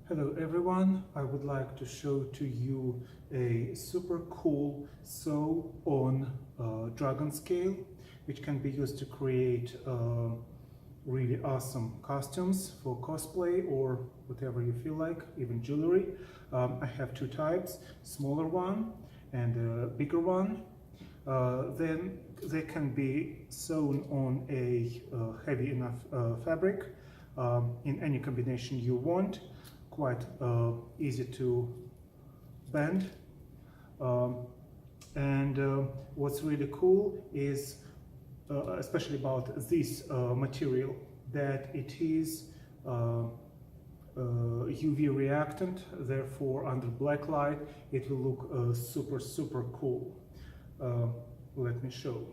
Hello everyone, I would like to show to you a super cool sew-on dragon scale which can be used to create really awesome costumes for cosplay or whatever you feel like, even jewelry. I have two types, smaller one and a bigger one. Then they can be sewn on a heavy enough fabric in any combination you want. Quite easy to bend, and what's really cool is especially about this material, that it is UV reactant, therefore under black light it will look super cool. Let me show.